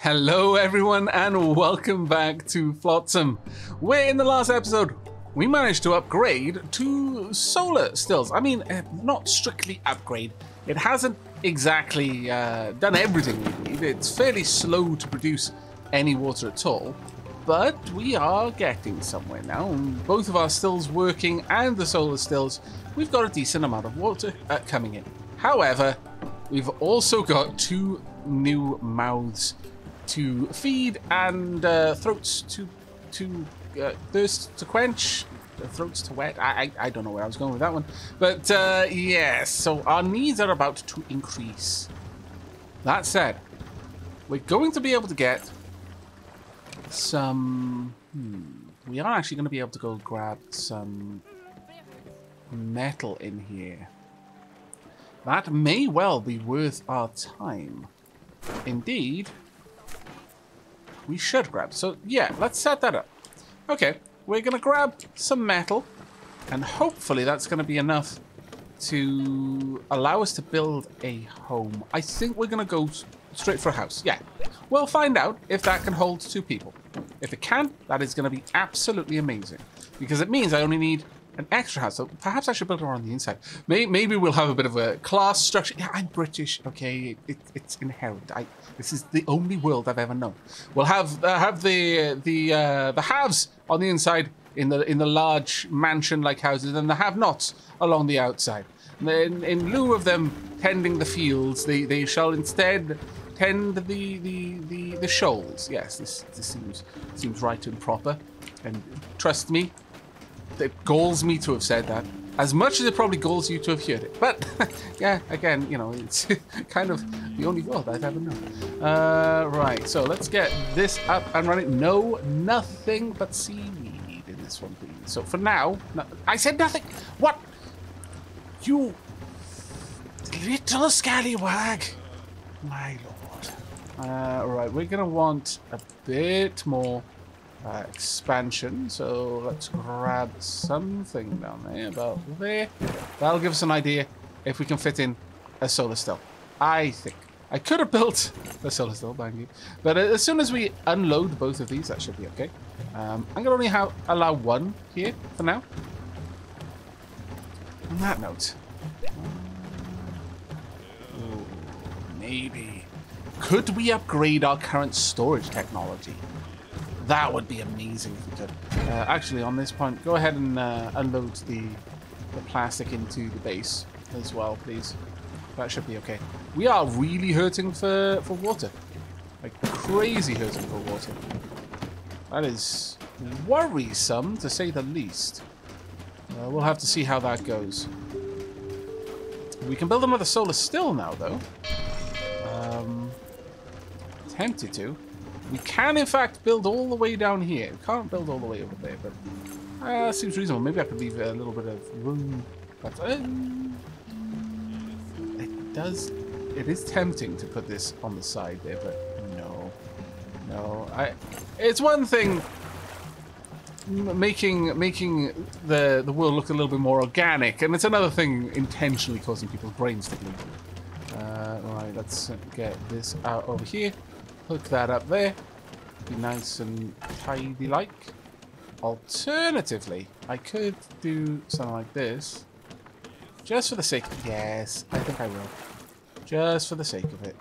Hello everyone and welcome back to Flotsam, where in the last episode we managed to upgrade to solar stills. I mean, not strictly upgrade. It hasn't exactly done everything we need. It's fairly slow to produce any water at all, but we are getting somewhere now. Both of our stills working and the solar stills, we've got a decent amount of water coming in. However, we've also got two new mouths to feed and throats to thirst to quench, throats to wet. I don't know where I was going with that one, but yes, so our needs are about to increase. That said, we're going to be able to get some we are actually going to be able to go grab some metal in here. That may well be worth our time. Indeed, we should grab. So yeah, let's set that up. Okay, we're going to grab some metal, and hopefully that's going to be enough to allow us to build a home. I think we're going to go straight for a house. Yeah, we'll find out if that can hold two people. If it can, that is going to be absolutely amazing, because it means I only need an extra house. So perhaps I should build it on the inside. Maybe we'll have a bit of a class structure. Yeah, I'm British. Okay, it's inherent. This is the only world I've ever known. We'll have the haves on the inside in the large mansion-like houses, and the have-nots along the outside. In lieu of them tending the fields, they shall instead tend the shoals. Yes, this seems right and proper. And trust me, it galls me to have said that, as much as it probably galls you to have heard it. But yeah, again, you know, it's kind of the only world I've ever known. Right, so let's get this up and running. No, nothing but seaweed in this one, please. So for now, I said nothing. What? You little scallywag, my lord. Right, we're gonna want a bit more expansion, so let's grab something down there, about there. That'll give us an idea if we can fit in a solar still. I think I could have built a solar still, mind you, but as soon as we unload both of these, that should be okay. I'm gonna only allow one here for now. On that note, maybe could we upgrade our current storage technology? That would be amazing if we could. Actually, on this point, go ahead and unload the plastic into the base as well, please. That should be okay. We are really hurting for water. Like, crazy hurting for water. That is worrisome, to say the least. We'll have to see how that goes. We can build another solar still now, though. Tempted to. We can, in fact, build all the way down here. We can't build all the way over there, but seems reasonable. Maybe I could leave a little bit of room. But it is tempting to put this on the side there, but no. It's one thing making the world look a little bit more organic, and it's another thing intentionally causing people's brains to bleed. Right, let's get this out over here. Hook that up there. Be nice and tidy-like. Alternatively, I could do something like this. Just for the sake... Yes, I think I will. Just for the sake of it.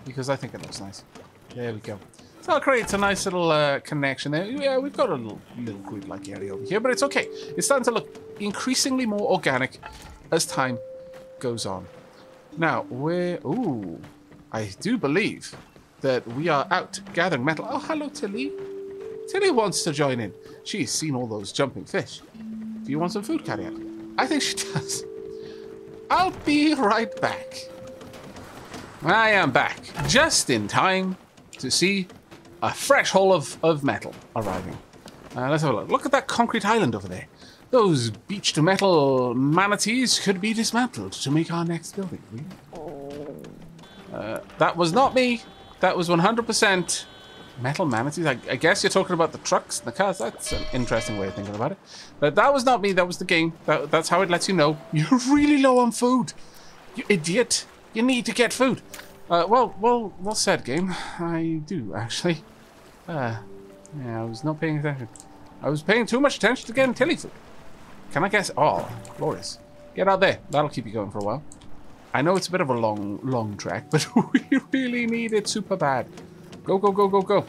Because I think it looks nice. There we go. So that creates a nice little connection there. Yeah, we've got a little grid-like area over here, but it's okay. It's starting to look increasingly more organic as time goes on. Now, ooh, I do believe that we are out gathering metal. Oh, hello, Tilly. Tilly wants to join in. She's seen all those jumping fish. Do you want some food, Carrier? I think she does. I'll be right back. I am back, just in time to see a fresh haul of metal arriving. Let's have a look. Look at that concrete island over there. Those beach-to-metal manatees could be dismantled to make our next building. That was not me. That was 100% metal manatees. I guess you're talking about the trucks and the cars. That's an interesting way of thinking about it. But that was not me. That was the game. That's how it lets you know you're really low on food. You idiot. You need to get food. Well said, game. I do, actually. Yeah, I was not paying attention. I was paying too much attention to getting tilly food. Can I guess? Oh, glorious. Get out there. That'll keep you going for a while. I know it's a bit of a long trek, but we really need it super bad. Go, go, go, go, go.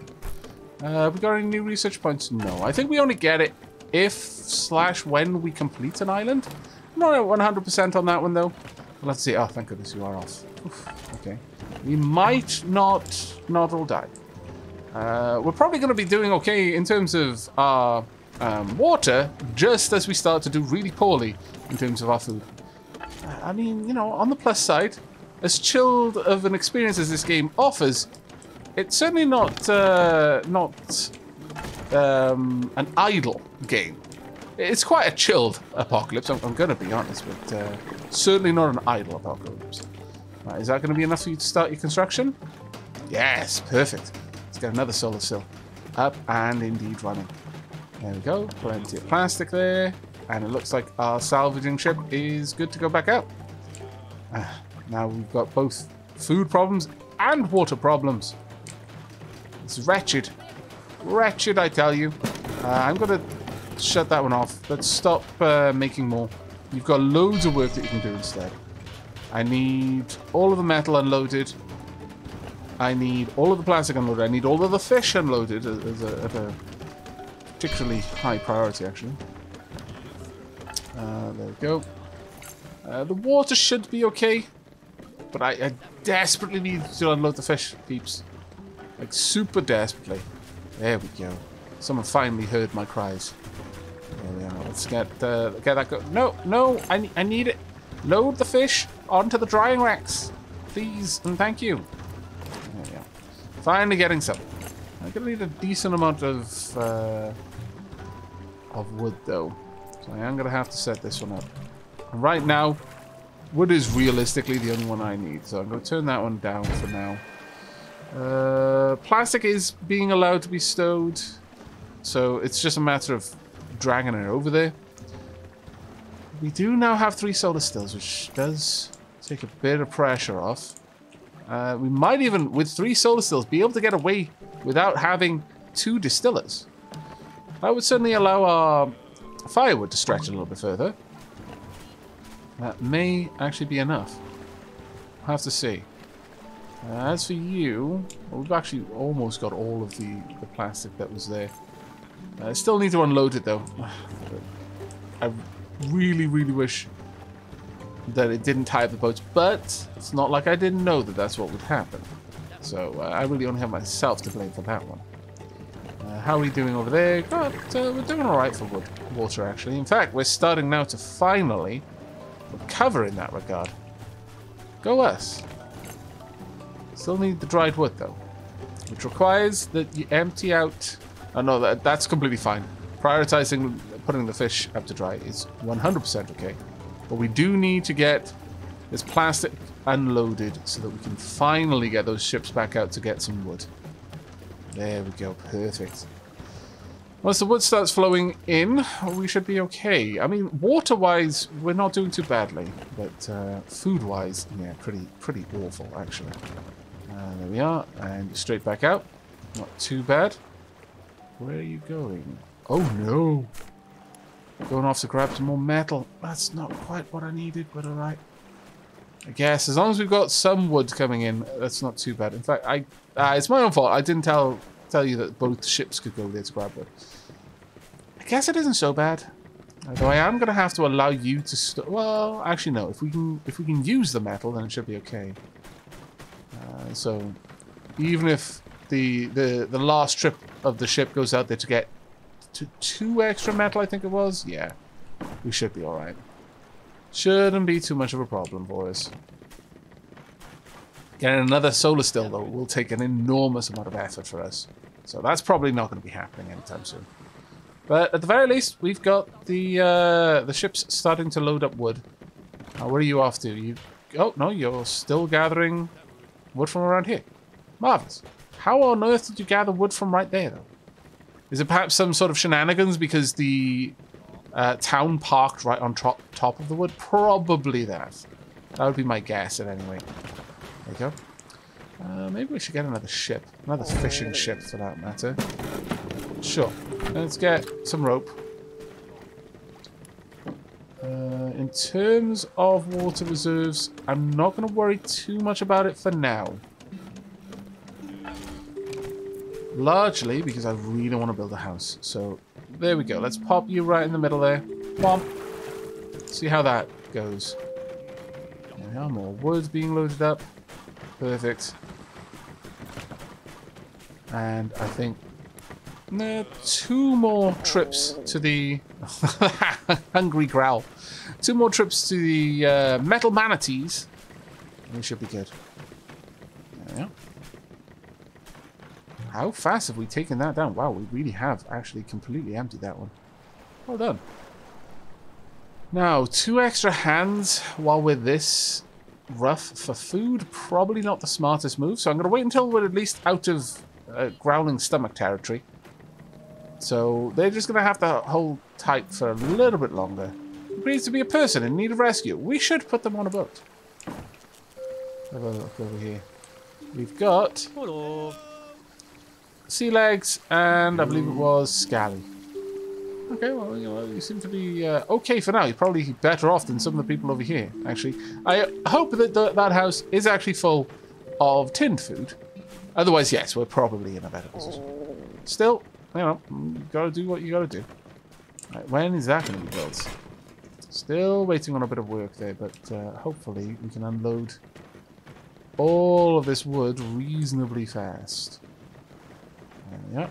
We got any new research points? No. I think we only get it if/when we complete an island. I'm not 100% on that one, though. Let's see. Oh, thank goodness you are off. Oof, okay. We might not all die. We're probably going to be doing okay in terms of our water, just as we start to do really poorly in terms of our food. I mean, you know, on the plus side, as chilled of an experience as this game offers, it's certainly not an idle game. It's quite a chilled apocalypse, I'm going to be honest, but certainly not an idle apocalypse. Right, is that going to be enough for you to start your construction? Yes, perfect. Let's get another solar sill. Up and indeed running. There we go, plenty of plastic there. And it looks like our salvaging ship is good to go back out. Now we've got both food problems and water problems. It's wretched. Wretched, I tell you. I'm going to shut that one off. Let's stop making more. You've got loads of work that you can do instead. I need all of the metal unloaded. I need all of the plastic unloaded. I need all of the fish unloaded at a particularly high priority, actually. There we go. The water should be okay, but I desperately need to unload the fish, peeps. Like, super desperately. There we go. Someone finally heard my cries. There we are. Let's get that go. No, I need it. Load the fish onto the drying racks, please, and thank you. There we go. Finally getting some. I'm gonna need a decent amount of wood, though. So I am gonna have to set this one up. And right now, wood is realistically the only one I need, so I'm gonna turn that one down for now. Plastic is being allowed to be stowed, so it's just a matter of dragging it over there. We do now have 3 solar stills, which does take a bit of pressure off. We might even, with 3 solar stills, be able to get away without having 2 distillers. That would certainly allow our firewood to stretch a little bit further. That may actually be enough. I'll have to see. As for you, well, we've actually almost got all of the plastic that was there. I still need to unload it, though. I really wish that it didn't tie up the boats, but it's not like I didn't know that that's what would happen. So I really only have myself to blame for that one. How are we doing over there? God, we're doing alright for water, actually. In fact, we're starting now to finally recover in that regard. Go us. Still need the dried wood, though, which requires that you empty out... Oh, no, that's completely fine. Prioritizing putting the fish up to dry is 100% okay. But we do need to get this plastic unloaded so that we can finally get those ships back out to get some wood. There we go. Perfect. Once the wood starts flowing in, we should be okay. I mean, water-wise, we're not doing too badly. But food-wise, yeah, pretty awful, actually. There we are. And straight back out. Not too bad. Where are you going? Oh, no. Going off to grab some more metal. That's not quite what I needed, but alright. I guess, as long as we've got some wood coming in, that's not too bad. In fact, it's my own fault. I didn't tell you that both ships could go there to grab wood. I guess it isn't so bad. Although I am going to have to allow you to... Well, actually, no. If we can use the metal, then it should be okay. So, even if the last trip of the ship goes out there to get 2 extra metal, I think it was. Yeah, we should be alright. Shouldn't be too much of a problem for us. Getting another solar still, though, will take an enormous amount of effort for us. So that's probably not going to be happening anytime soon. But at the very least, we've got the ships starting to load up wood. Where are you off to? Oh, no, you're still gathering wood from around here. Marvellous. How on earth did you gather wood from right there, though? Is it perhaps some sort of shenanigans because the town parked right on top of the wood? Probably that. That would be my guess at any rate. There you go. Maybe we should get another ship. Another fishing ship, for that matter. Sure. Let's get some rope. In terms of water reserves, I'm not going to worry too much about it for now. Largely because I really want to build a house. So, there we go. Let's pop you right in the middle there. Bomb. See how that goes. There we are. More wood being loaded up. Perfect. And I think 2 more trips to the hungry growl. 2 more trips to the metal manatees. We should be good. There we are. How fast have we taken that down? Wow, we really have actually completely emptied that one. Well done. Now, 2 extra hands while we're this rough for food. Probably not the smartest move. So I'm going to wait until we're at least out of growling stomach territory. So they're just going to have to hold tight for a little bit longer. It needs to be a person in need of rescue. We should put them on a boat. Have a look over here. We've got sea legs and I believe it was scally. Okay, well, you know, you seem to be okay for now. You're probably better off than some of the people over here, actually. I hope that that house is actually full of tinned food. Otherwise, yes, we're probably in a better position. Still, you know, you gotta do what you gotta do. Right, when is that going to be built? Still waiting on a bit of work there, but hopefully we can unload all of this wood reasonably fast. There we are.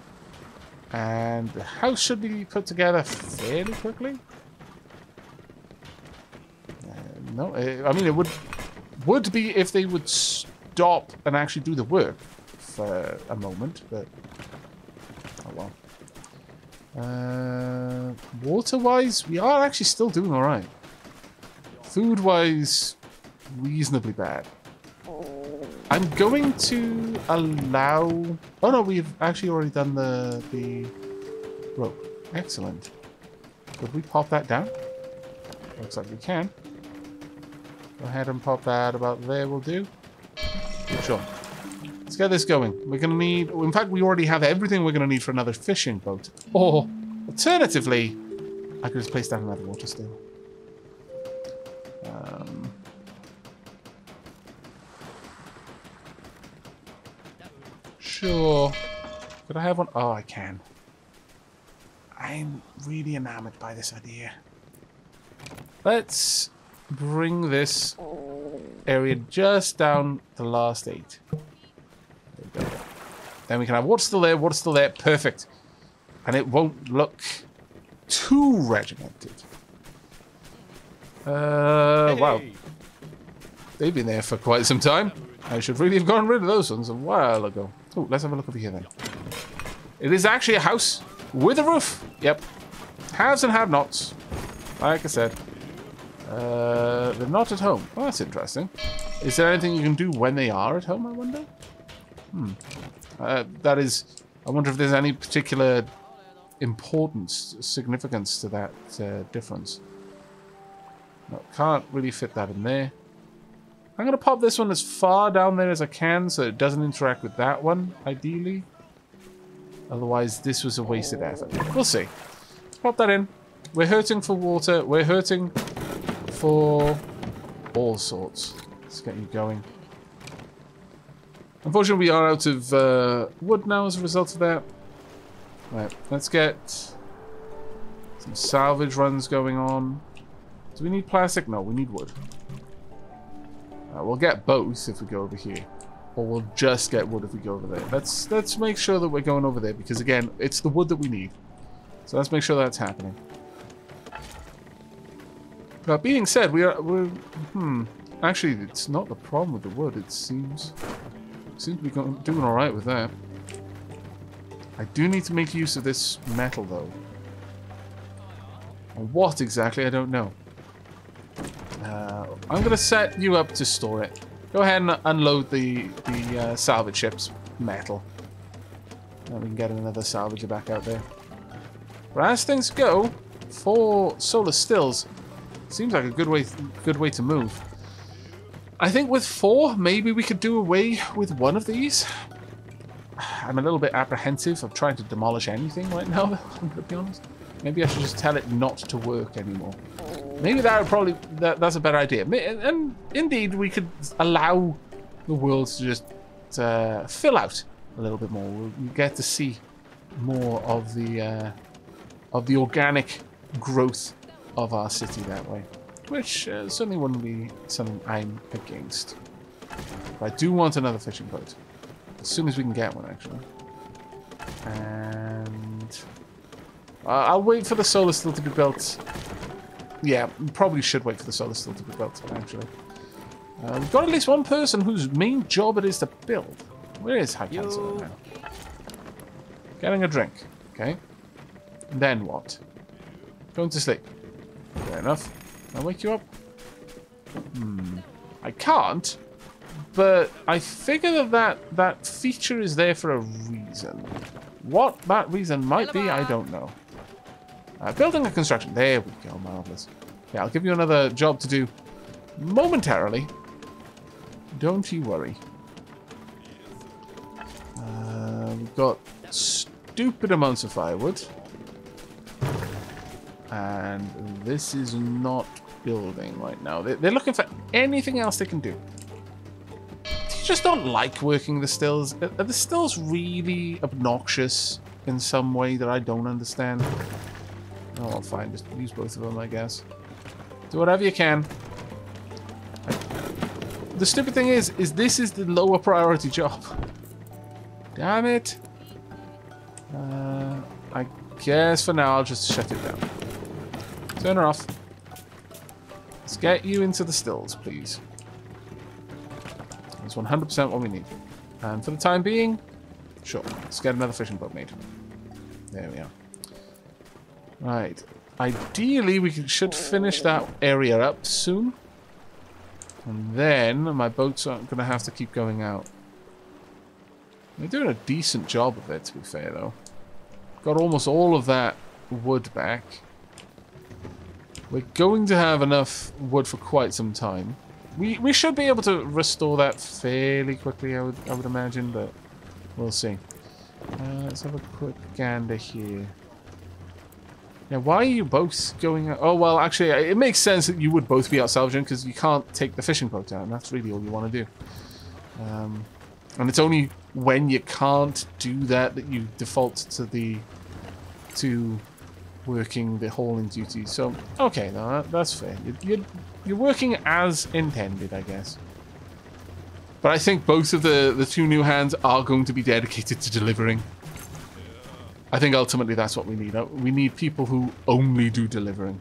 And the house should be put together fairly quickly. No, I mean, it would be if they would stop and actually do the work for a moment, but oh well. Water-wise, we are actually still doing alright. Food-wise, reasonably bad. I'm going to allow... Oh no, we've actually already done the rope. Excellent. Could we pop that down? Looks like we can. Go ahead and pop that about there, will do. Sure. Let's get this going. We're going to need... In fact, we already have everything we're going to need for another fishing boat. Or, alternatively, I could just place down another water still. Sure. Could I have one? Oh, I can. I'm really enamored by this idea. Let's bring this area just down the last 8. There we go. Then we can have water still there, water still there. Perfect. And it won't look too regimented. Wow. They've been there for quite some time. I should really have gotten rid of those ones a while ago. Oh, let's have a look over here then. It is actually a house with a roof. Yep. Haves and have-nots. Like I said. They're not at home. Oh, that's interesting. Is there anything you can do when they are at home, I wonder? That is... I wonder if there's any particular importance, significance to that difference. No, can't really fit that in there. I'm going to pop this one as far down there as I can so it doesn't interact with that one, ideally. Otherwise, this was a wasted effort. We'll see. Let's pop that in. We're hurting for water. We're hurting for all sorts. Let's get you going. Unfortunately, we are out of wood now as a result of that. Right, let's get some salvage runs going on. Do we need plastic? No, we need wood. We'll get both if we go over here. Or we'll just get wood if we go over there. Let's make sure that we're going over there, because again, it's the wood that we need. So let's make sure that's happening. That being said, actually, it's not the problem with the wood, it seems. Seems to be doing alright with that. I do need to make use of this metal, though. And what exactly, I don't know. I'm going to set you up to store it. Go ahead and unload the salvage ship's metal. And we can get another salvager back out there. But as things go, for solar stills, seems like a good way to move. I think with 4, maybe we could do away with one of these. I'm a little bit apprehensive of trying to demolish anything right now, I'm going to be honest. Maybe I should just tell it not to work anymore. Maybe that would probably... That's a better idea. And indeed, we could allow the world to just fill out a little bit more. We'll get to see more of the organic growth of our city that way. Which certainly wouldn't be something I'm against. But I do want another fishing boat. As soon as we can get one, actually. And... I'll wait for the solar still to be built. Yeah, probably should wait for the solar still to be built, actually. We've got at least one person whose main job it is to build. Where is High Council now? Getting a drink. Okay. Then what? Going to sleep. Fair enough. I'll wake you up. I can't, but I figure that feature is there for a reason. What that reason might be, I don't know. Building and construction. There we go. Marvelous. Yeah, I'll give you another job to do momentarily. Don't you worry. We've got stupid amounts of firewood. And this is not building right now. They're looking for anything else they can do. You just don't like working the stills. Are the stills really obnoxious in some way that I don't understand? Oh, fine. Just use both of them, I guess. Do whatever you can. The stupid thing is this is the lower priority job. Damn it. I guess for now I'll just shut it down. Turn her off. Let's get you into the stills, please. That's 100% what we need. And for the time being, sure, let's get another fishing boat made. There we are. Right. Ideally, we should finish that area up soon. And then my boats aren't going to have to keep going out. They're doing a decent job of it, to be fair, though. Got almost all of that wood back. We're going to have enough wood for quite some time. We should be able to restore that fairly quickly, I would imagine, but we'll see. Let's have a quick gander here. Now, why are you both going out? Oh, well, actually, it makes sense that you would both be out salvaging because you can't take the fishing boat down. That's really all you want to do. And it's only when you can't do that that you default to working the hauling duty. So, okay, no, that's fair. You're working as intended, I guess. But I think both of the two new hands are going to be dedicated to delivering. I think ultimately that's what we need. We need people who only do delivering.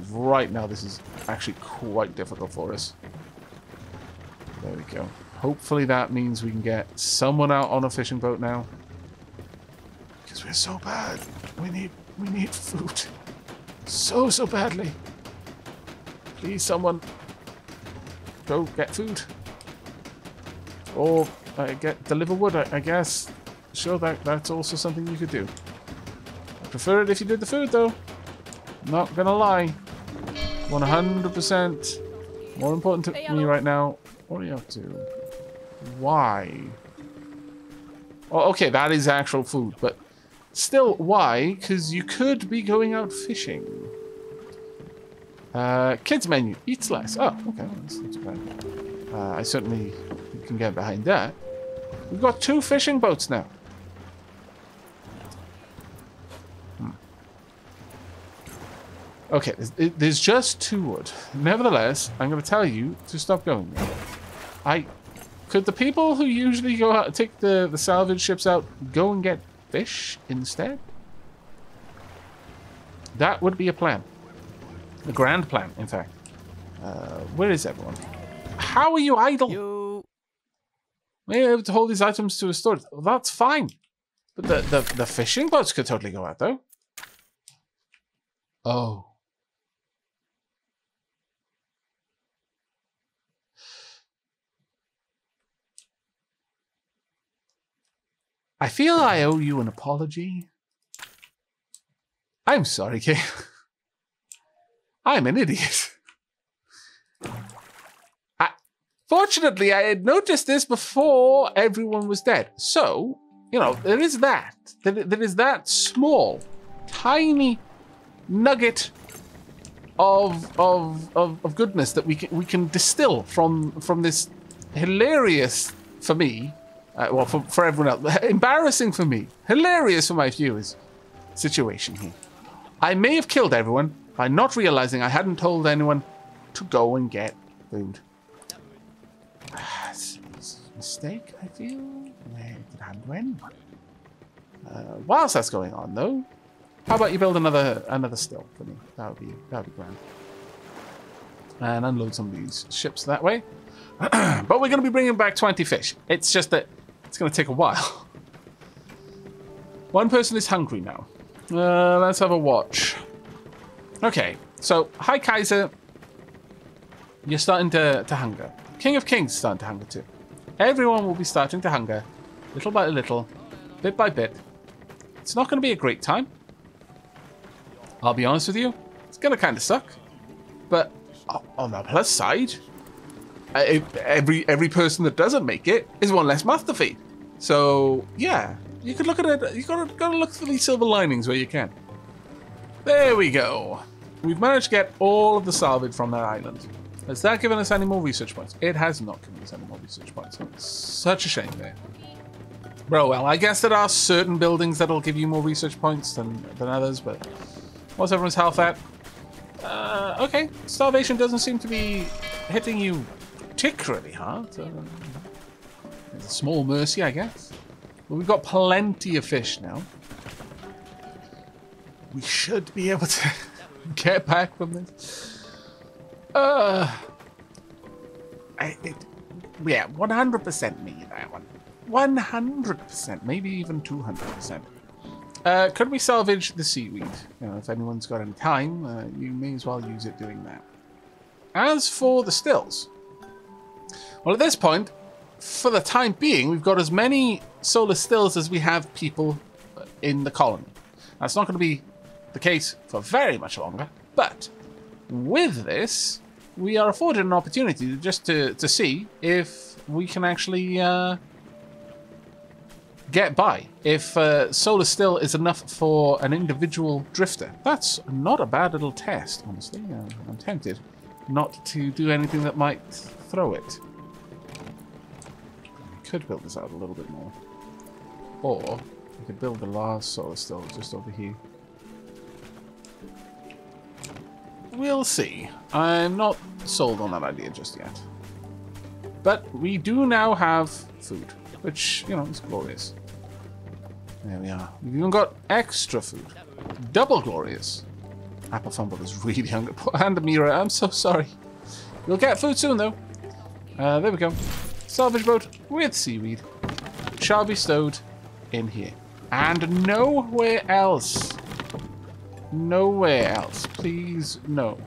Right now this is actually quite difficult for us. There we go. Hopefully that means we can get someone out on a fishing boat now. Because we're so bad. We need food. So badly. Please, someone. Go get food. Or deliver wood, I guess. Sure, that's also something you could do. I prefer it if you did the food, though. Not gonna lie. 100% more important to me right now. What are you up to? Why? Oh, okay, that is actual food, but still, why? Because you could be going out fishing. Kids menu, eats less. Oh, okay, that's not too bad. I certainly can get behind that. We've got 2 fishing boats now. Okay, there's just 2 wood. Nevertheless, I'm going to tell you to stop going there. Could the people who usually go out, take the salvage ships out, go and get fish instead? That would be a plan. A grand plan, in fact. Where is everyone? How are you idle? May I able to hold these items to a storage? Well, that's fine. But the fishing boats could totally go out, though. Oh. I feel I owe you an apology. I'm sorry, Kay. I'm an idiot. Fortunately, I had noticed this before everyone was dead. So, you know, there is that. There is that small, tiny nugget of goodness that we can distill from this hilarious, for me, well, for everyone else, embarrassing for me, hilarious for my viewers, situation here. I may have killed everyone by not realizing I hadn't told anyone to go and get food. Mistake, I feel. Where did I do anyone? Whilst that's going on, though, how about you build another still for me? That would be grand. And unload some of these ships that way. But we're going to be bringing back 20 fish. It's just that it's going to take a while. One person is hungry now. Let's have a watch. Okay, so hi Kaiser. You're starting to hunger. King of Kings is starting to hunger too. Everyone will be starting to hunger, little by little, bit by bit. It's not going to be a great time. I'll be honest with you, it's going to kind of suck. But on the plus side, every person that doesn't make it is one less mouth to feed. So yeah, you could look at it. You gotta look for these silver linings where you can. There we go. We've managed to get all of the salvage from that island. Has that given us any more research points? It has not given us any more research points. It's such a shame there. Bro, well, I guess there are certain buildings that'll give you more research points than others, but what's everyone's health at? Okay, starvation doesn't seem to be hitting you particularly hard. It's a small mercy, I guess. But we've got plenty of fish now. We should be able to get back from this. Yeah, 100% me, that one. 100%, maybe even 200%. Could we salvage the seaweed? You know, if anyone's got any time, you may as well use it doing that. As for the stills, well, at this point, for the time being, we've got as many solar stills as we have people in the colony. That's not going to be the case for very much longer, but with this, we are afforded an opportunity just to see if we can actually get by. If solar still is enough for an individual drifter. That's not a bad little test, honestly. I'm tempted not to do anything that might throw it. I could build this out a little bit more. Or I could build the last solar still just over here. We'll see. I'm not sold on that idea just yet. But we do now have food, which, you know, is glorious. There we are. We've even got extra food. Double glorious. Apple Fumble is really hungry. And Amira, I'm so sorry. We'll get food soon, though. There we go. Salvage boat with seaweed shall be stowed in here. And nowhere else. Nowhere else. Please, no.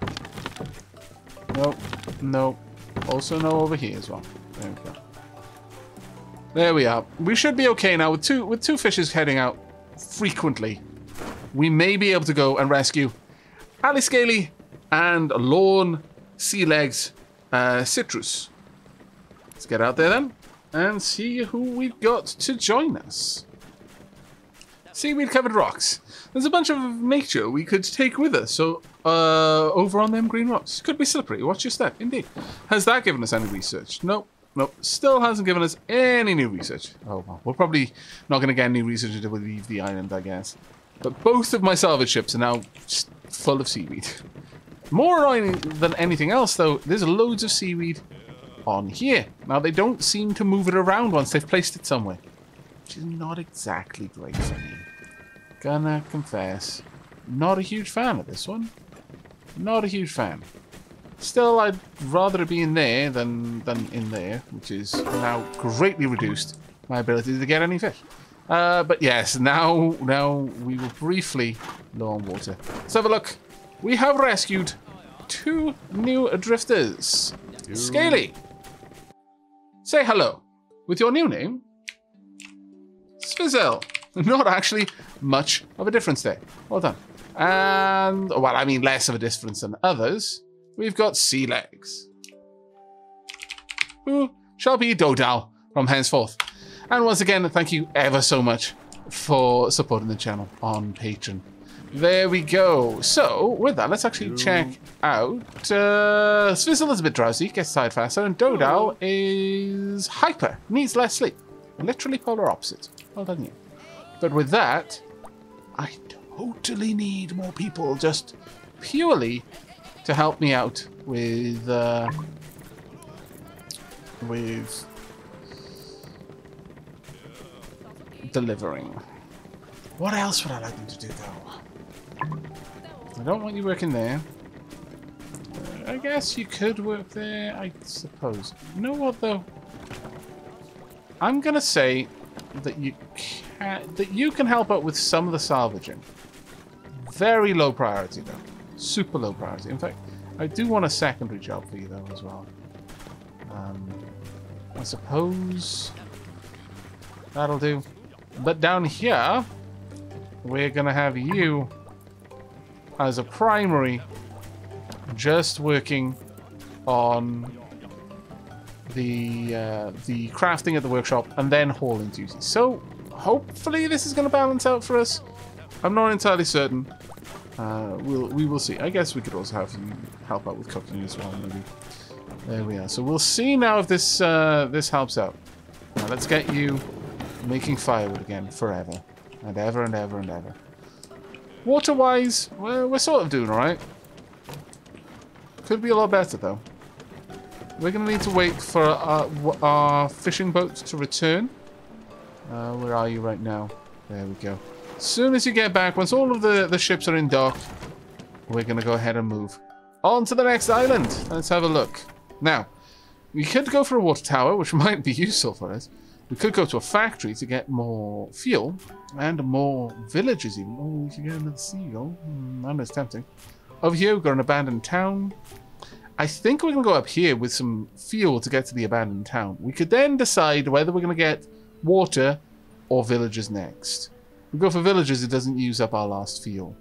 Nope. Nope. Also no over here as well. There we go. There we are. We should be okay now with two fishes heading out frequently. We may be able to go and rescue Ali Scaly and Lorne Sea Legs Citrus. Let's get out there then and see who we've got to join us. Seaweed-covered rocks. There's a bunch of nature we could take with us. So, over on them green rocks. Could be slippery. Watch your step. Indeed. Has that given us any research? Nope. Nope. Still hasn't given us any new research. Oh, well. We're probably not going to get any research until we leave the island, I guess. But both of my salvage ships are now just full of seaweed. More annoying than anything else, though, there's loads of seaweed on here. Now, they don't seem to move it around once they've placed it somewhere. Which is not exactly great for me. Gonna confess, not a huge fan of this one. Not a huge fan. Still, I'd rather it be in there than in there, which is now greatly reduced my ability to get any fish. But yes, now we will briefly low on water. Let's have a look. We have rescued 2 new drifters. Scaly, say hello with your new name. Svizzle. Not actually much of a difference there. Well done. And, well, I mean less of a difference than others. We've got Sea Legs, who shall be Dodal from henceforth. And once again, thank you ever so much for supporting the channel on Patreon. There we go. So, with that, let's actually check out. Svizzle is a bit drowsy, gets tired faster, and Dodal is hyper, needs less sleep. Literally polar opposite. Well done, you. But with that, I totally need more people just purely to help me out with delivering. What else would I like them to do, though? I don't want you working there. I guess you could work there, I suppose. You know what, though? I'm gonna say that you can help out with some of the salvaging. Very low priority, though. Super low priority. In fact, I do want a secondary job for you, though, as well. I suppose that'll do. But down here, we're gonna have you as a primary, just working on the crafting at the workshop and then hauling duties. So hopefully this is going to balance out for us. I'm not entirely certain. We will see. I guess we could also have you help out with cooking as well, maybe. There we are. So we'll see now if this this helps out. Now let's get you making firewood again forever and ever and ever and ever. Water-wise, well, we're sort of doing alright. Could be a lot better though. We're going to need to wait for our fishing boat to return. Where are you right now? There we go. As soon as you get back, once all of the ships are in dock, we're going to go ahead and move on to the next island. Let's have a look. Now, we could go for a water tower, which might be useful for us. We could go to a factory to get more fuel and more villages even. Oh, we could get another seagull. I know it's tempting. Over here, we've got an abandoned town. I think we're going to go up here with some fuel to get to the abandoned town. We could then decide whether we're going to get water or villagers next. If we go for villagers, it doesn't use up our last fuel.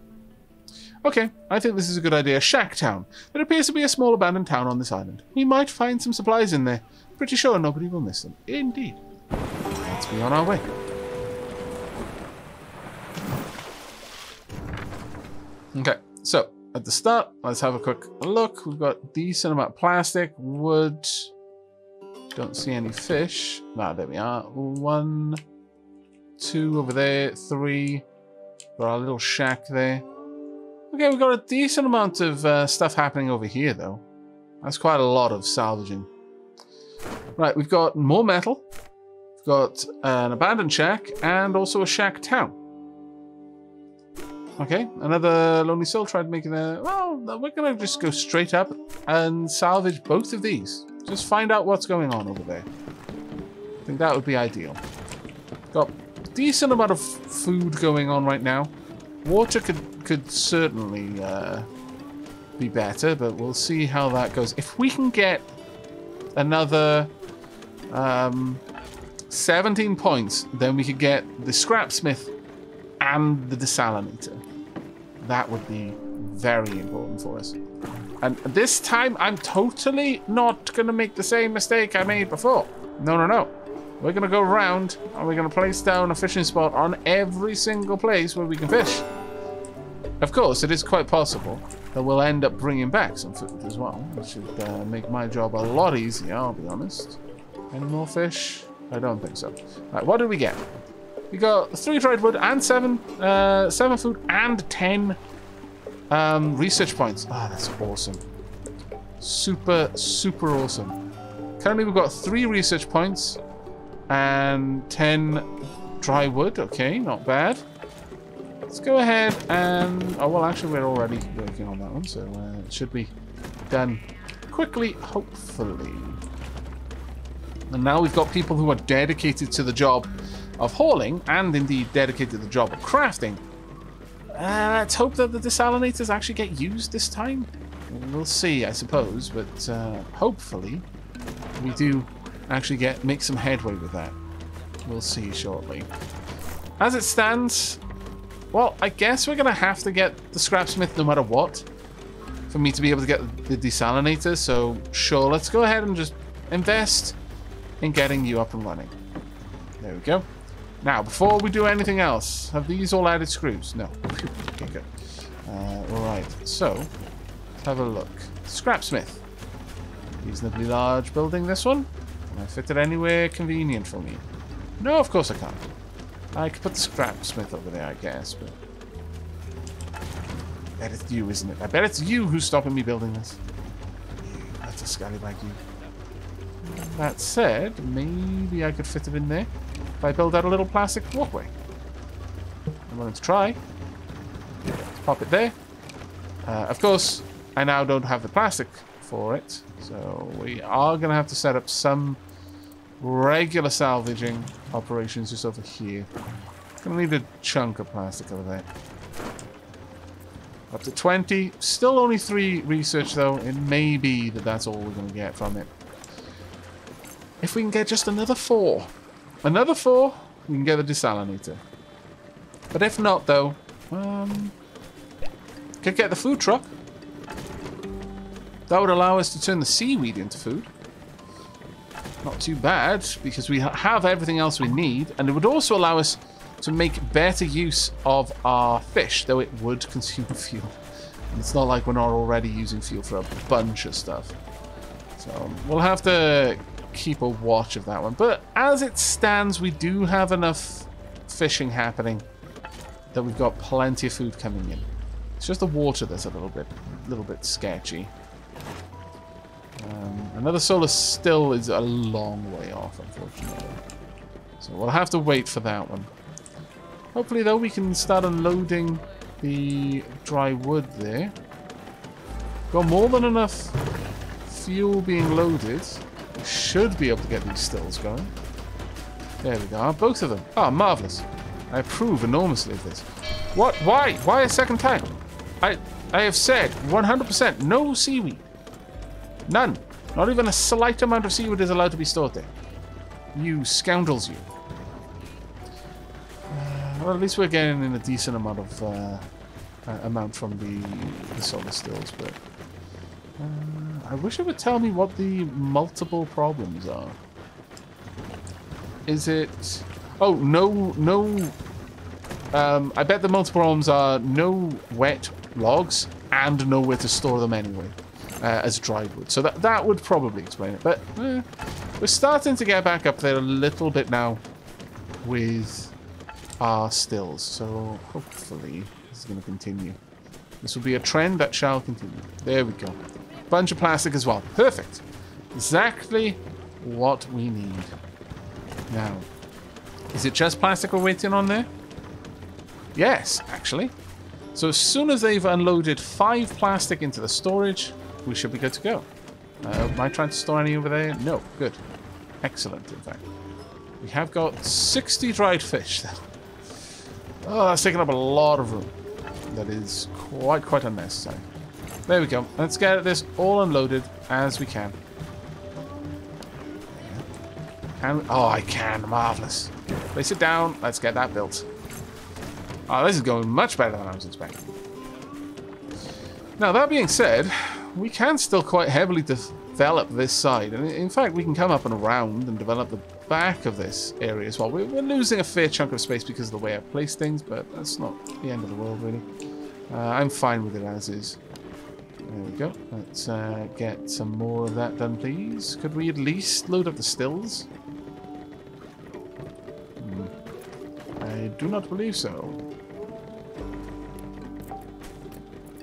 Okay, I think this is a good idea. Shack Town. There appears to be a small abandoned town on this island. We might find some supplies in there. Pretty sure nobody will miss them. Indeed. Let's be on our way. Okay, so at the start, let's have a quick look. We've got a decent amount of plastic, wood. Don't see any fish. Ah, there we are. 1, 2 over there, 3. Got our little shack there. Okay, we've got a decent amount of stuff happening over here, though. That's quite a lot of salvaging. Right, we've got more metal. We've got an abandoned shack and also a shack town. Okay, another lonely soul tried making a... Well, we're going to just go straight up and salvage both of these. Just find out what's going on over there. I think that would be ideal. Got a decent amount of food going on right now. Water could certainly be better, but we'll see how that goes. If we can get another 17 points, then we could get the scrapsmith and the desalinator. That would be very important for us. And this time, I'm totally not going to make the same mistake I made before. No, no, no. We're going to go around and we're going to place down a fishing spot on every single place where we can fish. Of course, it is quite possible that we'll end up bringing back some food as well, which should make my job a lot easier, I'll be honest. Any more fish? I don't think so. Right, what did we get? We got 3 dried wood and 7 food and 10 research points. Ah, that's awesome. Super, super awesome. Currently, we've got 3 research points and 10 dry wood. Okay, not bad. Let's go ahead and... Oh, well, actually, we're already working on that one, so it should be done quickly, hopefully. And now we've got people who are dedicated to the job of hauling, and indeed dedicated to the job of crafting. Let's hope that the desalinators actually get used this time. We'll see, I suppose, but hopefully we do actually make some headway with that. We'll see shortly. As it stands, well, I guess we're going to have to get the scrapsmith no matter what for me to be able to get the desalinator. So sure, let's go ahead and just invest in getting you up and running. There we go. Now, before we do anything else, have these all added screws? No. Okay, good. Alright, so, let's have a look. Scrapsmith. Reasonably large building, this one. Can I fit it anywhere convenient for me? No, of course I can't. I could put the scrapsmith over there, I guess, but... I bet it's you, isn't it? I bet it's you who's stopping me building this. That's a scallywag, you. That said, maybe I could fit it in there if I build out a little plastic walkway. I'm willing to try. Let's pop it there. Of course, I now don't have the plastic for it, so we are going to have to set up some regular salvaging operations just over here. Gonna need a chunk of plastic over there. Up to 20. Still only 3 research though. It may be that that's all we're gonna get from it. If we can get just another 4. Another 4, we can get the desalinator. But if not though, could get the food truck. That would allow us to turn the seaweed into food. Not too bad, because we have everything else we need, and it would also allow us to make better use of our fish, though it would consume fuel. And it's not like we're not already using fuel for a bunch of stuff. So we'll have to keep a watch of that one. But as it stands, we do have enough fishing happening that we've got plenty of food coming in. It's just the water that's a little bit sketchy. Another solar still is a long way off, unfortunately. So we'll have to wait for that one. Hopefully, though, we can start unloading the dry wood there. Got more than enough fuel being loaded. We should be able to get these stills going. There we go. Both of them. Ah, marvellous. I approve enormously of this. What? Why? Why a second time? I have said 100% no seaweed. None. Not even a slight amount of seaweed is allowed to be stored there. You scoundrels, you. Well, at least we're getting in a decent amount of from the solar stills, but I wish it would tell me what the multiple problems are. Is it? Oh, no. I bet the multiple problems are no wet logs and nowhere to store them anyway. As dried wood. So that would probably explain it. But we're starting to get back up there a little bit now with our stills. So hopefully this is going to continue. This will be a trend that shall continue. There we go. Bunch of plastic as well. Perfect. Exactly what we need. Now, is it just plastic we're waiting on there? Yes, actually. So as soon as they've unloaded 5 plastic into the storage, we should be good to go. Am I trying to store any over there? No. Good. Excellent, in fact. We have got 60 dried fish, though. Oh, that's taking up a lot of room. That is quite unnecessary. There we go. Let's get this all unloaded as we can. Oh, I can. Marvellous. Place it down. Let's get that built. Oh, this is going much better than I was expecting. Now, that being said, we can still quite heavily develop this side. And in fact, we can come up and around and develop the back of this area as well. We're losing a fair chunk of space because of the way I place things, but that's not the end of the world, really. I'm fine with it as is. There we go. Let's get some more of that done, please. Could we at least load up the stills? I do not believe so.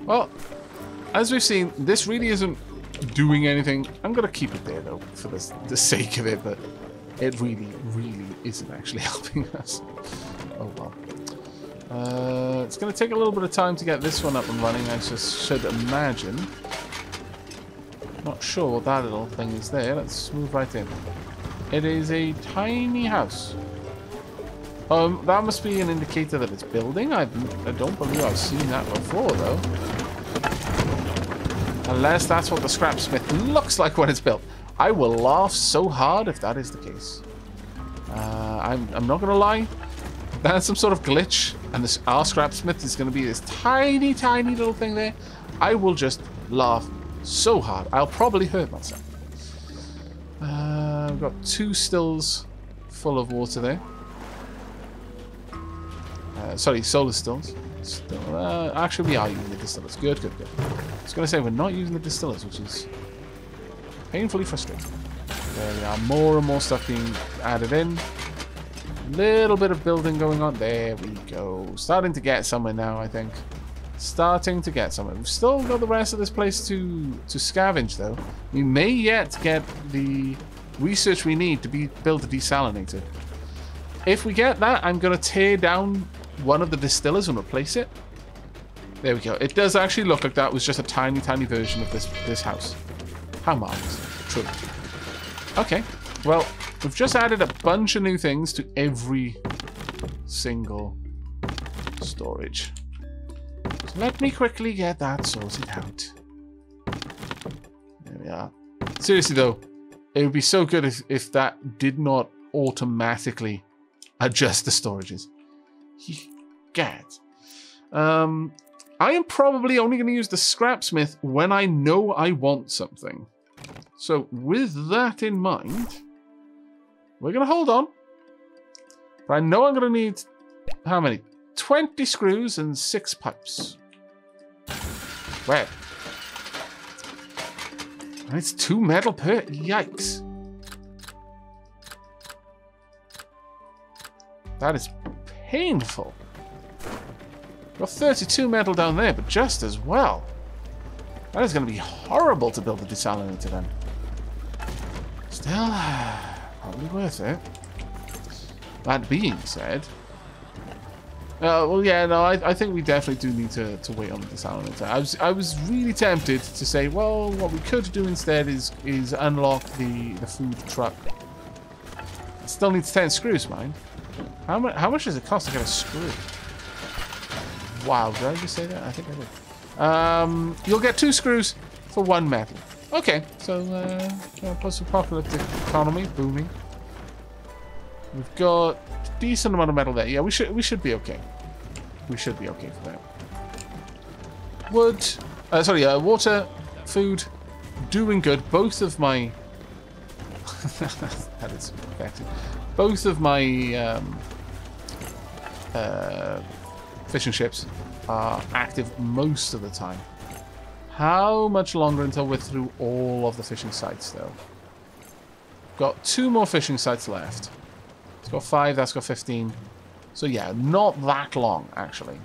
Well, as we've seen, this really isn't doing anything. I'm going to keep it there, though, for the sake of it, but it really isn't actually helping us. Oh, well. It's going to take a little bit of time to get this one up and running, I should imagine. Not sure what that little thing is there. Let's move right in. It is a tiny house. That must be an indicator that it's building. I don't believe I've seen that before, though. Unless that's what the scrapsmith looks like when it's built. I will laugh so hard if that is the case. I'm not going to lie. If that's some sort of glitch, and our scrapsmith is going to be this tiny little thing there, I will just laugh so hard. I'll probably hurt myself. I've got 2 stills full of water there. Sorry, solar stills. Actually, we are using the distillers. Good, good, good. I was going to say we're not using the distillers, which is painfully frustrating. There we are. More and more stuff being added in. Little bit of building going on. There we go. Starting to get somewhere now, I think. Starting to get somewhere. We've still got the rest of this place to scavenge, though. We may yet get the research we need to build a desalinator. If we get that, I'm going to tear down one of the distillers and replace it. There we go. It does actually look like that was just a tiny, tiny version of this house. How marvelous. True. Okay. Well, we've just added a bunch of new things to every single storage. So let me quickly get that sorted out. There we are. Seriously, though, it would be so good if that did not automatically adjust the storages. Gad. I am probably only going to use the scrapsmith when I know I want something. So with that in mind, we're going to hold on. But I know I'm going to need, how many? 20 screws and 6 pipes. Where? And it's 2 metal per... Yikes. That is painful. Got 32 metal down there, but just as well. That is going to be horrible to build a desalinator then. Still, probably worth it. That being said... well, yeah, no, I think we definitely do need to wait on the desalinator. I was really tempted to say, well, what we could do instead is unlock the food truck. It still needs 10 screws, mind. How much does it cost to get a screw? Wow, did I just say that? I think I did. You'll get 2 screws for 1 metal. Okay, so post-apocalyptic economy booming. We've got a decent amount of metal there. Yeah, we should be okay. We should be okay for that. Wood, water, food, doing good. Both of my that is effective. Both of my fishing ships are active most of the time. How much longer until we're through all of the fishing sites, though? Got 2 more fishing sites left. It's got 5, that's got 15. So yeah, not that long, actually.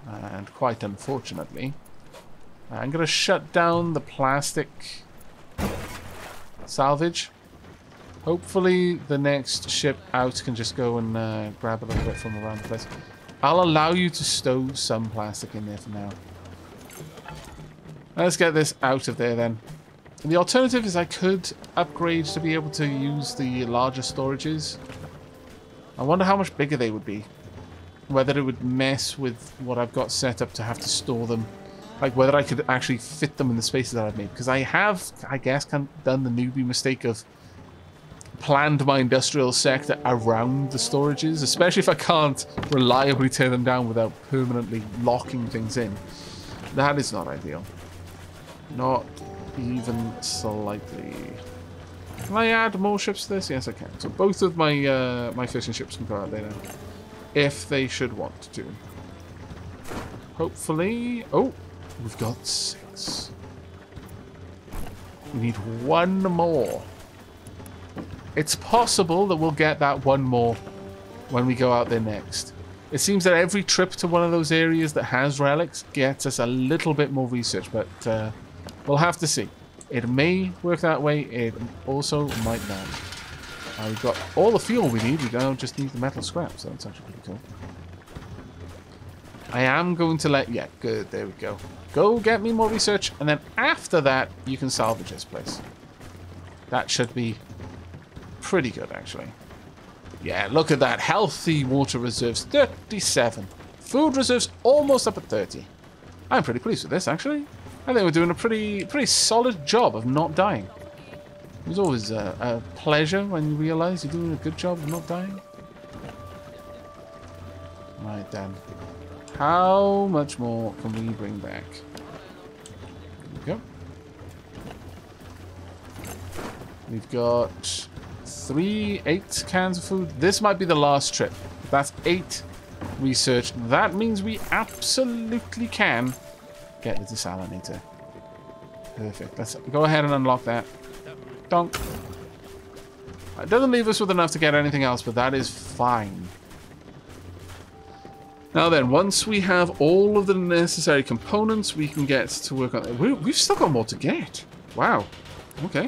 And quite unfortunately, I'm going to shut down the plastic salvage. Hopefully the next ship out can just go and grab a little bit from around the place. I'll allow you to stow some plastic in there for now. Let's get this out of there then. And the alternative is I could upgrade to be able to use the larger storages. I wonder how much bigger they would be. Whether it would mess with what I've got set up to have to store them. Like whether I could actually fit them in the spaces that I've made. Because I have, I guess, done the newbie mistake of planned my industrial sector around the storages. Especially if I can't reliably tear them down without permanently locking things in. That is not ideal. Not even slightly. Can I add more ships to this? Yes, I can. So both of my my fishing ships can go out there now, if they should want to. Hopefully. Oh, we've got 6. We need 1 more. It's possible that we'll get that 1 more when we go out there next. It seems that every trip to one of those areas that has relics gets us a little bit more research, but we'll have to see. It may work that way, it also might not. We've got all the fuel we need, we don't just need the metal scrap, so that's actually pretty cool. I am going to let... Yeah, good, there we go. Go get me more research, and then after that, you can salvage this place. That should be pretty good, actually. Yeah, look at that. Healthy water reserves, 37. Food reserves almost up at 30. I'm pretty pleased with this, actually. I think we're doing a pretty solid job of not dying. It was always a pleasure when you realise you're doing a good job of not dying. Right then. How much more can we bring back? There we go. We've got 8 cans of food. This might be the last trip. That's 8 research. That means we absolutely can get the desalinator. Perfect. Let's go ahead and unlock that. Donk. It doesn't leave us with enough to get anything else, but that is fine. Now then, once we have all of the necessary components, we can get to work on it. We've still got more to get. Wow. Okay.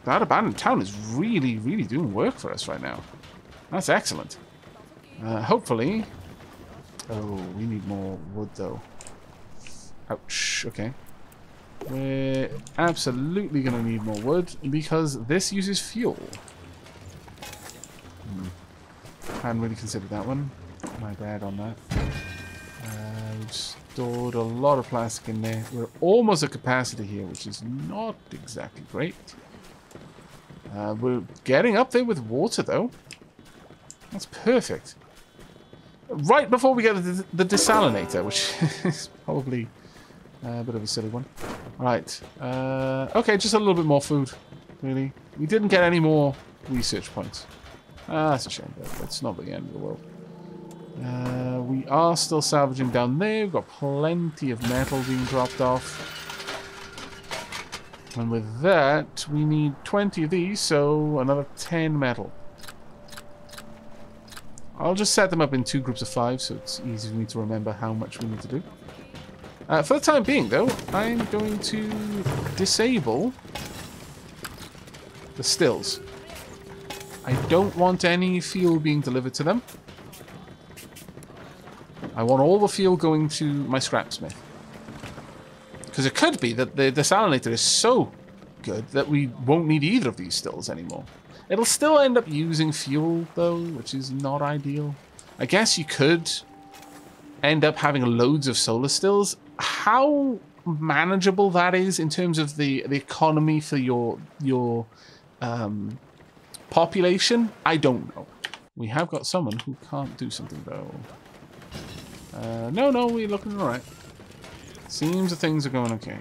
That abandoned town is really, really doing work for us right now. That's excellent. Hopefully... Oh, we need more wood, though. Ouch. Okay. We're absolutely going to need more wood, because this uses fuel. Hadn't really considered that one. My bad on that. We've stored a lot of plastic in there. We're almost at capacity here, which is not exactly great. We're getting up there with water, though. That's perfect. Right before we get the desalinator, which is probably a bit of a silly one. Right. Okay, just a little bit more food, really. We didn't get any more research points. That's a shame, but it's not the end of the world. We are still salvaging down there. We've got plenty of metal being dropped off. And with that, we need 20 of these, so another 10 metal. I'll just set them up in 2 groups of 5, so it's easy for me to remember how much we need to do. For the time being, though, I'm going to disable the stills. I don't want any fuel being delivered to them. I want all the fuel going to my scrapsmith. Because it could be that the desalinator is so good that we won't need either of these stills anymore. It'll still end up using fuel, though, which is not ideal. I guess you could end up having loads of solar stills. How manageable that is in terms of the economy for your population, I don't know. We have got someone who can't do something, though. No, we're looking alright. Seems that things are going okay.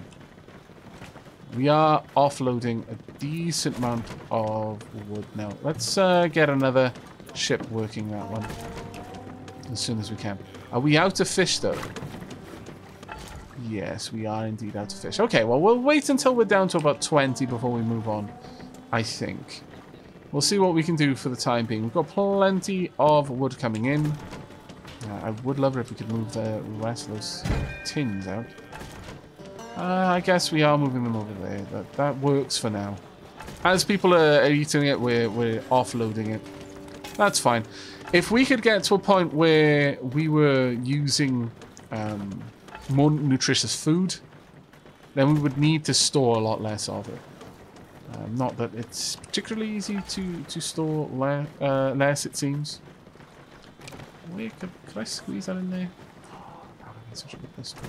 We are offloading a decent amount of wood now. Let's get another ship working that one as soon as we can. Are we out of fish, though? Yes, we are indeed out of fish. Okay, well, we'll wait until we're down to about 20 before we move on, I think. We'll see what we can do for the time being. We've got plenty of wood coming in. I would love it if we could move the rest of those tins out. I guess we are moving them over there. That works for now. As people are eating it, we're offloading it. That's fine. If we could get to a point where we were using more nutritious food, then we would need to store a lot less of it. Not that it's particularly easy to store less, it seems. Wait, could I squeeze that in there? Oh, that would be such a good place to go.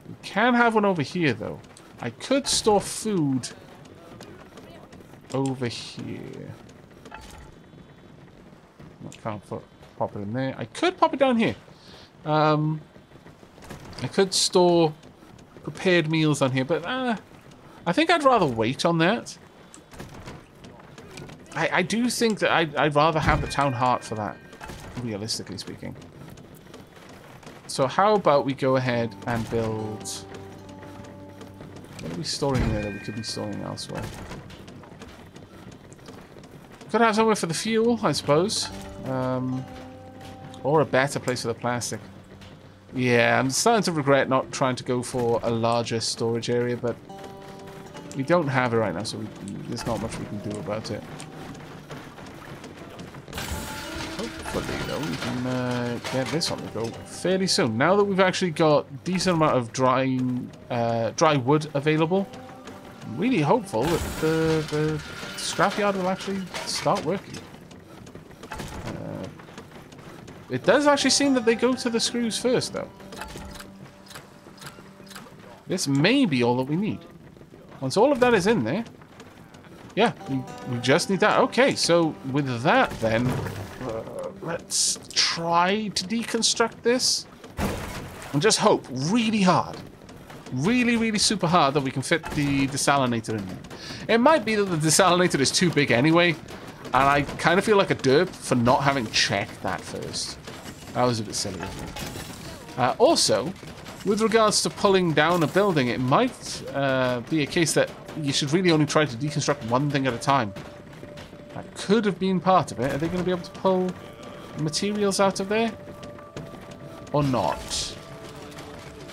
We can have one over here, though. I could store food over here. I can't pop it in there. I could pop it down here. I could store prepared meals on here, but I think I'd rather wait on that. I do think that I'd rather have the town heart for that, realistically speaking. So how about we go ahead and build... What are we storing there that we could be storing elsewhere? Could have somewhere for the fuel, I suppose. Or a better place for the plastic. Yeah, I'm starting to regret not trying to go for a larger storage area, but we don't have it right now, so there's not much we can do about it. Hopefully, though, we can get this on the go fairly soon. Now that we've actually got a decent amount of dry wood available, I'm really hopeful that the scrapyard will actually start working. It does actually seem that they go to the screws first, though. This may be all that we need. Once all of that is in there, yeah, we just need that. Okay, so with that, then, let's try to deconstruct this and just hope really hard really, really super hard that we can fit the desalinator in there. It might be that the desalinator is too big anyway, and I kind of feel like a derp for not having checked that first. That was a bit silly of me. Also, with regards to pulling down a building, it might be a case that you should really only try to deconstruct one thing at a time. That could have been part of it. Are they going to be able to pull materials out of there? Or not?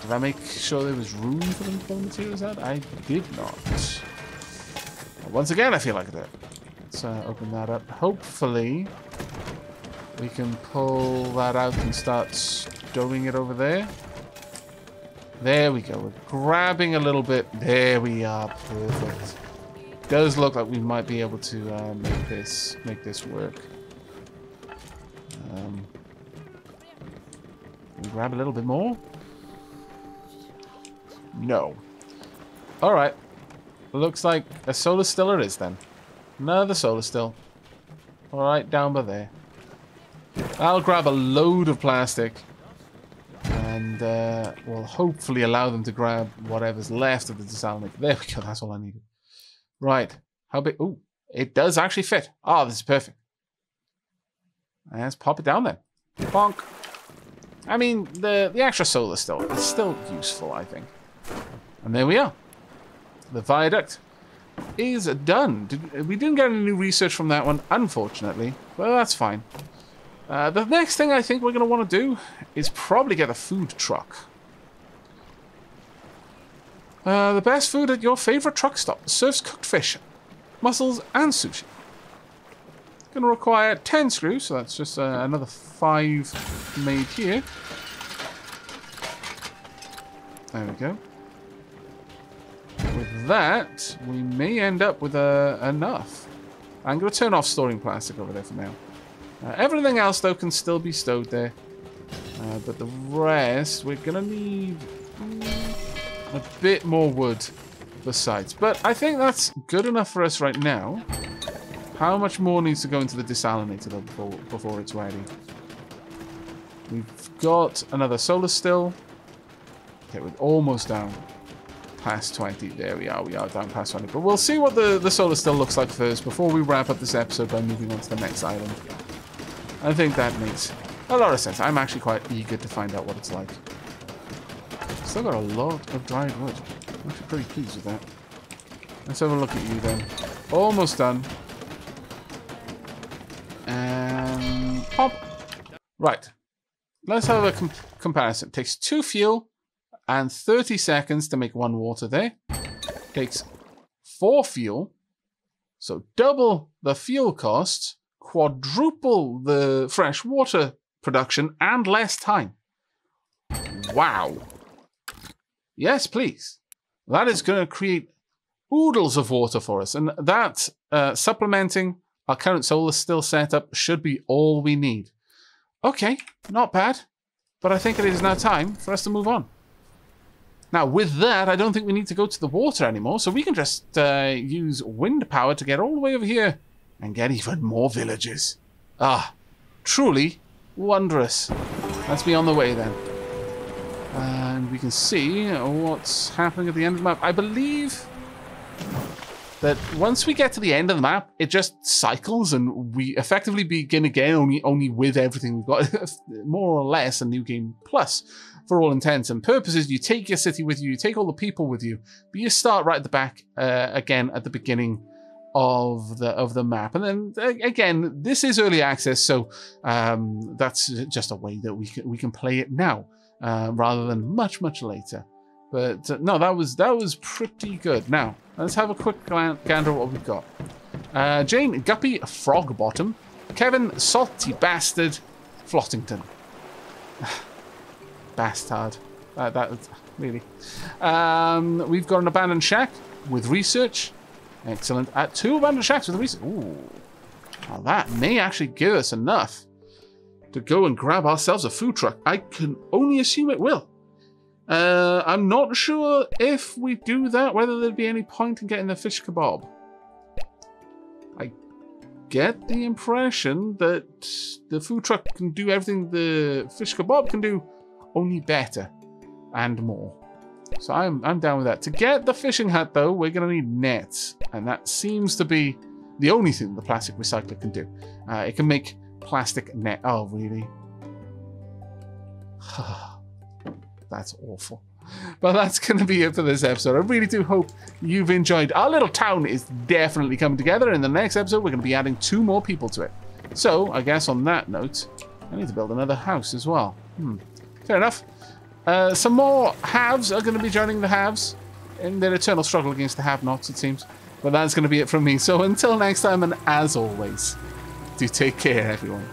Did I make sure there was room for them to pull materials out? I did not. Once again, I feel like it. Let's open that up. Hopefully, we can pull that out and start stowing it over there. There we go. We're grabbing a little bit. There we are. Perfect. Does look like we might be able to make this work. Can we grab a little bit more? No. All right. Looks like a solar still it is then. Another solar still. All right, down by there. I'll grab a load of plastic. And we'll hopefully allow them to grab whatever's left of the desalinator. There we go, that's all I needed. Right, how big? Ooh, it does actually fit. Oh, this is perfect. Let's pop it down then. Bonk. I mean, the extra solar still is still useful, I think. And there we are. The viaduct is done. We didn't get any new research from that one, unfortunately. But that's fine. The next thing I think we're going to want to do is probably get a food truck. The best food at your favorite truck stop serves cooked fish, mussels, and sushi. Going to require 10 screws, so that's just another 5 made here. There we go. With that, we may end up with enough. I'm going to turn off storing plastic over there for now. Everything else, though, can still be stowed there. But the rest, we're going to need a bit more wood besides. But I think that's good enough for us right now. How much more needs to go into the desalinator, though, before it's ready? We've got another solar still. Okay, we're almost down past 20. There we are. We are down past 20. But we'll see what the solar still looks like first before we wrap up this episode by moving on to the next island. I think that makes a lot of sense. I'm actually quite eager to find out what it's like. Still got a lot of dried wood. I'm actually pretty pleased with that. Let's have a look at you then. Almost done. And pop. Right. Let's have a comparison. It takes 2 fuel and 30 seconds to make 1 water there. Takes 4 fuel. So double the fuel cost. Quadruple the fresh water production and less time. Wow. Yes, please. That is going to create oodles of water for us. And that, supplementing our current solar still setup, should be all we need. Okay, not bad. But I think it is now time for us to move on. Now, with that, I don't think we need to go to the water anymore. So we can just use wind power to get all the way over here. And get even more villages. Ah, truly wondrous. Let's be on the way then. And we can see what's happening at the end of the map. I believe that once we get to the end of the map, it just cycles and we effectively begin again only with everything we've got. More or less a new game plus for all intents and purposes. You take your city with you, you take all the people with you, but you start right at the back again at the beginning of the map. And then again, this is early access, so that's just a way that we can play it now rather than much later. But no, that was pretty good. Now let's have a quick gander at what we've got. Jane Guppy Frogbottom, Kevin Salty Bastard Flottington. Bastard. That really. We've got an abandoned shack with research. Excellent. 2 abandoned shacks with research. Ooh. Now that may actually give us enough to go and grab ourselves a food truck. I can only assume it will. I'm not sure if we do that, whether there'd be any point in getting the fish kebab. I get the impression that the food truck can do everything the fish kebab can do, only better and more. So I'm down with that. To get the fishing hut, though, we're going to need nets. And that seems to be the only thing the plastic recycler can do. It can make plastic net. Oh, really? That's awful. But that's going to be it for this episode. I really do hope you've enjoyed. Our little town is definitely coming together. In the next episode, we're going to be adding 2 more people to it. So, I guess on that note, I need to build another house as well. Fair enough. Some more haves are going to be joining the haves in their eternal struggle against the have-nots, it seems. But that's going to be it from me. So until next time, and as always, do take care, everyone.